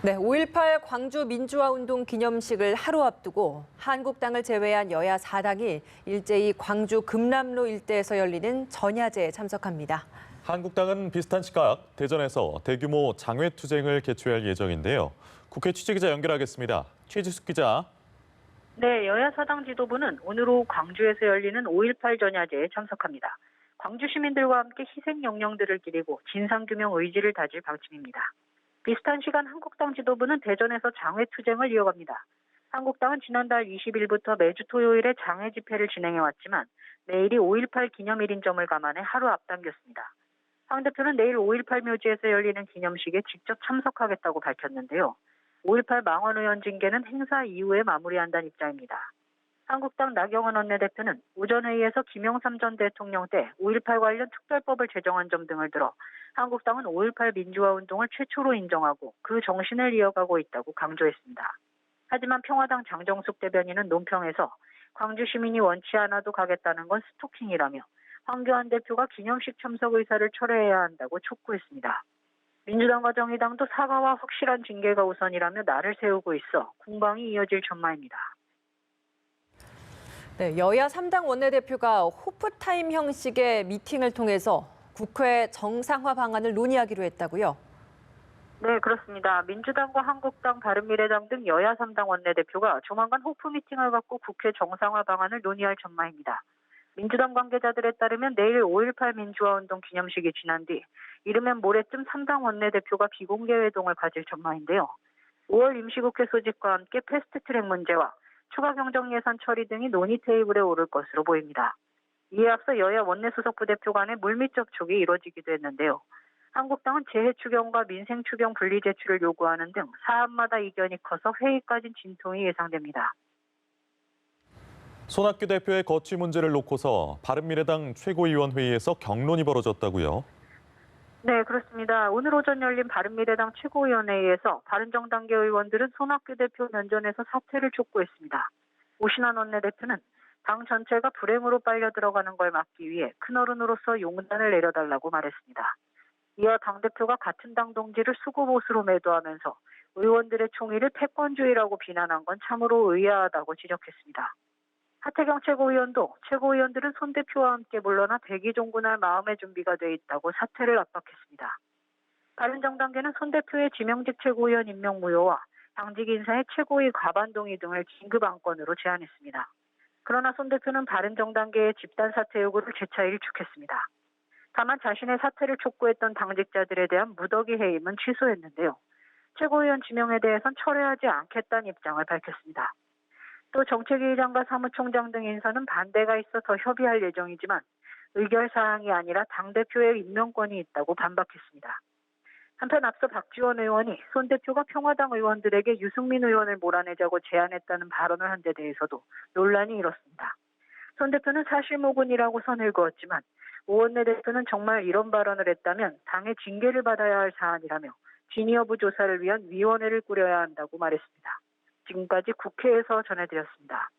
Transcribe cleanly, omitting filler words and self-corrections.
네, 5.18 광주 민주화운동 기념식을 하루 앞두고 한국당을 제외한 여야 4당이 일제히 광주 금남로 일대에서 열리는 전야제에 참석합니다. 한국당은 비슷한 시각 대전에서 대규모 장외투쟁을 개최할 예정인데요. 국회 취재기자 연결하겠습니다. 최지숙 기자. 네, 여야 사당 지도부는 오늘 오후 광주에서 열리는 5.18 전야제에 참석합니다. 광주 시민들과 함께 희생 영령들을 기리고 진상규명 의지를 다질 방침입니다. 비슷한 시간 한국당 지도부는 대전에서 장외투쟁을 이어갑니다. 한국당은 지난달 20일부터 매주 토요일에 장외 집회를 진행해왔지만 내일이 5.18 기념일인 점을 감안해 하루 앞당겼습니다. 황 대표는 내일 5.18 묘지에서 열리는 기념식에 직접 참석하겠다고 밝혔는데요. 5.18 망원 의원 징계는 행사 이후에 마무리한다는 입장입니다. 한국당 나경원 원내대표는 오전회의에서 김영삼 전 대통령 때 5.18 관련 특별법을 제정한 점 등을 들어 한국당은 5.18 민주화운동을 최초로 인정하고 그 정신을 이어가고 있다고 강조했습니다. 하지만 평화당 장정숙 대변인은 논평에서 광주 시민이 원치 않아도 가겠다는 건 스토킹이라며 황교안 대표가 기념식 참석 의사를 철회해야 한다고 촉구했습니다. 민주당과 정의당도 사과와 확실한 징계가 우선이라며 날을 세우고 있어 공방이 이어질 전망입니다. 네, 여야 3당 원내대표가 호프타임 형식의 미팅을 통해서 국회 정상화 방안을 논의하기로 했다고요? 네, 그렇습니다. 민주당과 한국당, 바른미래당 등 여야 3당 원내대표가 조만간 호프 미팅을 갖고 국회 정상화 방안을 논의할 전망입니다. 민주당 관계자들에 따르면 내일 5.18 민주화운동 기념식이 지난 뒤 이르면 모레쯤 3당 원내대표가 비공개 회동을 가질 전망인데요. 5월 임시국회 소집과 함께 패스트트랙 문제와 추가 경정 예산 처리 등이 논의 테이블에 오를 것으로 보입니다. 이에 앞서 여야 원내수석 부대표 간의 물밑 접촉이 이뤄지기도 했는데요. 한국당은 재해 추경과 민생 추경 분리 제출을 요구하는 등 사안마다 이견이 커서 회의까지 진통이 예상됩니다. 손학규 대표의 거취 문제를 놓고서 바른미래당 최고위원회의에서 격론이 벌어졌다고요? 네, 그렇습니다. 오늘 오전 열린 바른미래당 최고위원회의에서 바른정당계 의원들은 손학규 대표 면전에서 사퇴를 촉구했습니다. 오신환 원내대표는 당 전체가 불행으로 빨려 들어가는 걸 막기 위해 큰어른으로서 용단을 내려달라고 말했습니다. 이어 당대표가 같은 당 동지를 수구보수로 매도하면서 의원들의 총의를 패권주의라고 비난한 건 참으로 의아하다고 지적했습니다. 하태경 최고위원도 최고위원들은 손 대표와 함께 물러나 대기 종군할 마음의 준비가 돼 있다고 사퇴를 압박했습니다. 바른정당계는 손 대표의 지명직 최고위원 임명 무효와 당직 인사의 최고위 과반 동의 등을 긴급 안건으로 제안했습니다. 그러나 손 대표는 바른정당계의 집단 사퇴 요구를 재차 일축했습니다. 다만 자신의 사퇴를 촉구했던 당직자들에 대한 무더기 해임은 취소했는데요. 최고위원 지명에 대해선 철회하지 않겠다는 입장을 밝혔습니다. 또 정책위의장과 사무총장 등 인사는 반대가 있어 더 협의할 예정이지만 의결사항이 아니라 당대표의 임명권이 있다고 반박했습니다. 한편 앞서 박지원 의원이 손 대표가 평화당 의원들에게 유승민 의원을 몰아내자고 제안했다는 발언을 한 데 대해서도 논란이 일었습니다. 손 대표는 사실무근이라고 선을 그었지만 오 원내대표는 정말 이런 발언을 했다면 당의 징계를 받아야 할 사안이라며 진위 여부 조사를 위한 위원회를 꾸려야 한다고 말했습니다. 지금까지 국회에서 전해드렸습니다.